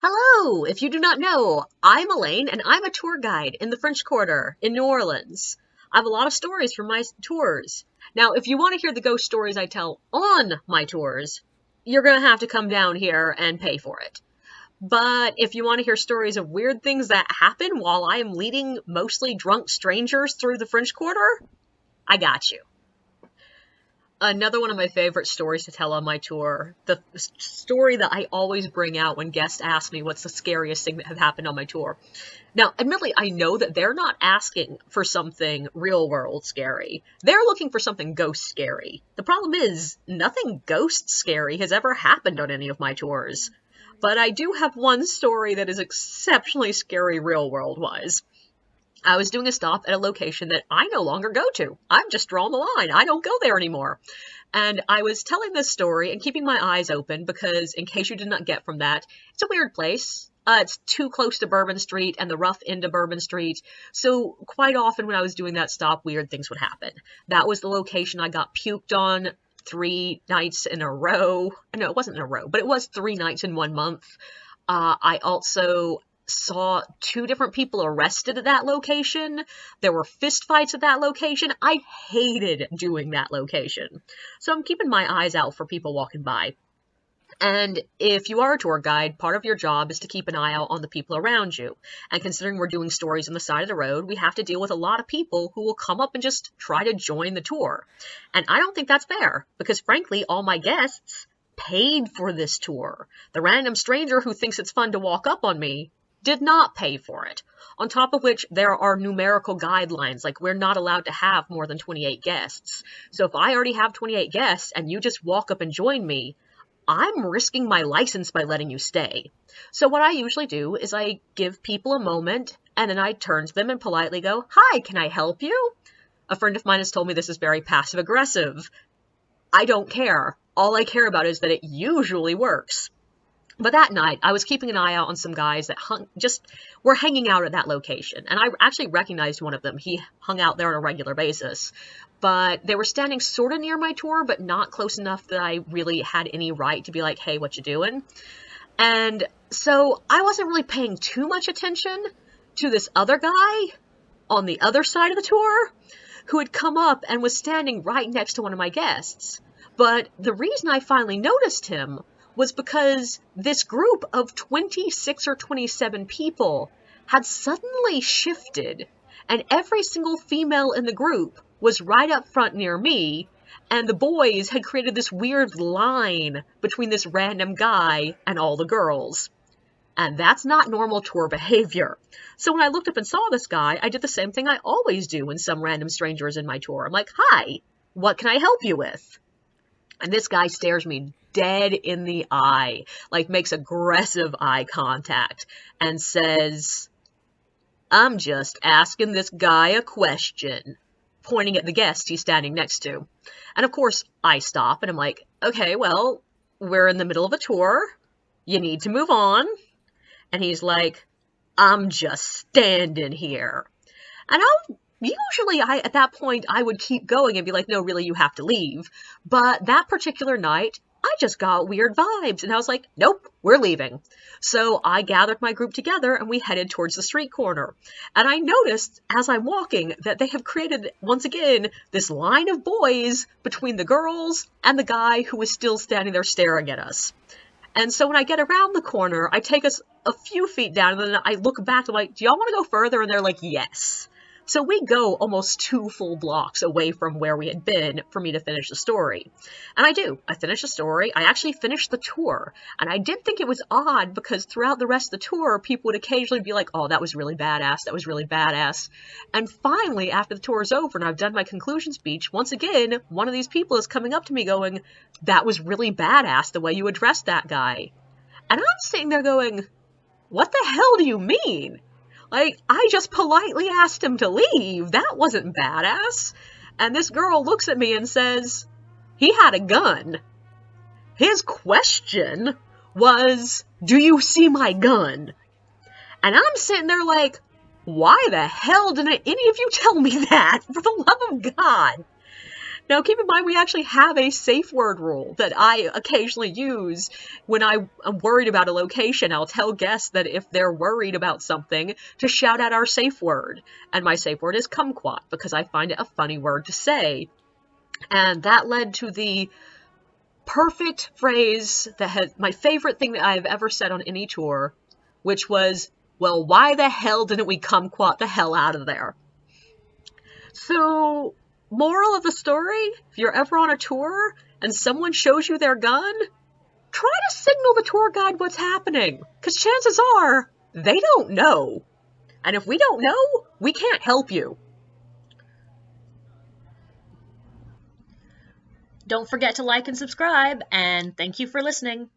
Hello! If you do not know, I'm Elaine and I'm a tour guide in the French Quarter in New Orleans. I have a lot of stories from my tours. Now, if you want to hear the ghost stories I tell on my tours, you're going to have to come down here and pay for it. But if you want to hear stories of weird things that happen while I am leading mostly drunk strangers through the French Quarter, I got you. Another one of my favorite stories to tell on my tour, the story that I always bring out when guests ask me what's the scariest thing that have happened on my tour. Now, admittedly, I know that they're not asking for something real world scary. They're looking for something ghost scary. The problem is, nothing ghost scary has ever happened on any of my tours. But I do have one story that is exceptionally scary real world wise. I was doing a stop at a location that I no longer go to. I've just drawn the line. I don't go there anymore. And I was telling this story and keeping my eyes open because, in case you did not get from that, it's a weird place. It's too close to Bourbon Street and the rough end of Bourbon Street. So quite often when I was doing that stop, weird things would happen. That was the location I got puked on 3 nights in a row. No, it wasn't in a row, but it was 3 nights in 1 month. I also saw 2 different people arrested at that location. There were fistfights at that location. I hated doing that location. So I'm keeping my eyes out for people walking by. And if you are a tour guide, part of your job is to keep an eye out on the people around you. And considering we're doing stories on the side of the road, we have to deal with a lot of people who will come up and just try to join the tour. And I don't think that's fair, because frankly, all my guests paid for this tour. The random stranger who thinks it's fun to walk up on me did not pay for it. On top of which, there are numerical guidelines, like we're not allowed to have more than 28 guests. So if I already have 28 guests and you just walk up and join me, I'm risking my license by letting you stay. So what I usually do is I give people a moment and then I turn to them and politely go, "Hi, can I help you?" A friend of mine has told me this is very passive aggressive. I don't care. All I care about is that it usually works. But that night, I was keeping an eye out on some guys that were hanging out at that location. And I actually recognized one of them. He hung out there on a regular basis. But they were standing sort of near my tour, but not close enough that I really had any right to be like, "Hey, what you doing?" And so I wasn't really paying too much attention to this other guy on the other side of the tour who had come up and was standing right next to one of my guests. But the reason I finally noticed him was because this group of 26 or 27 people had suddenly shifted, and every single female in the group was right up front near me, and the boys had created this weird line between this random guy and all the girls. And that's not normal tour behavior. So when I looked up and saw this guy, I did the same thing I always do when some random stranger is in my tour. I'm like, "Hi, what can I help you with?" And this guy stares me dead in the eye, like makes aggressive eye contact, and says, "I'm just asking this guy a question," pointing at the guest he's standing next to. And of course, I stop and I'm like, "Okay, well, we're in the middle of a tour. You need to move on." And he's like, "I'm just standing here." And at that point, I would keep going and be like, "No, really, you have to leave." But that particular night, I just got weird vibes. And I was like, "Nope, we're leaving." So I gathered my group together and we headed towards the street corner. And I noticed as I'm walking that they have created, once again, this line of boys between the girls and the guy who was still standing there staring at us. And so when I get around the corner, I take us a few feet down and then I look back and I'm like, "Do y'all want to go further?" And they're like, "Yes." So we go almost 2 full blocks away from where we had been for me to finish the story. And I do. I finish the story. I actually finished the tour. And I did think it was odd because throughout the rest of the tour, people would occasionally be like, "Oh, that was really badass. That was really badass." And finally, after the tour is over and I've done my conclusion speech, once again, one of these people is coming up to me going, "That was really badass the way you addressed that guy." And I'm sitting there going, "What the hell do you mean? Like, I just politely asked him to leave. That wasn't badass." And this girl looks at me and says, "He had a gun. His question was, 'Do you see my gun?'" And I'm sitting there like, why the hell didn't any of you tell me that? For the love of God. Now, keep in mind, we actually have a safe word rule that I occasionally use when I am worried about a location. I'll tell guests that if they're worried about something, to shout out our safe word. And my safe word is kumquat, because I find it a funny word to say. And that led to the perfect phrase that had my favorite thing that I've ever said on any tour, which was, well, why the hell didn't we kumquat the hell out of there? So, moral of the story, if you're ever on a tour and someone shows you their gun, try to signal the tour guide what's happening, because chances are they don't know. And if we don't know, we can't help you. Don't forget to like and subscribe, and thank you for listening.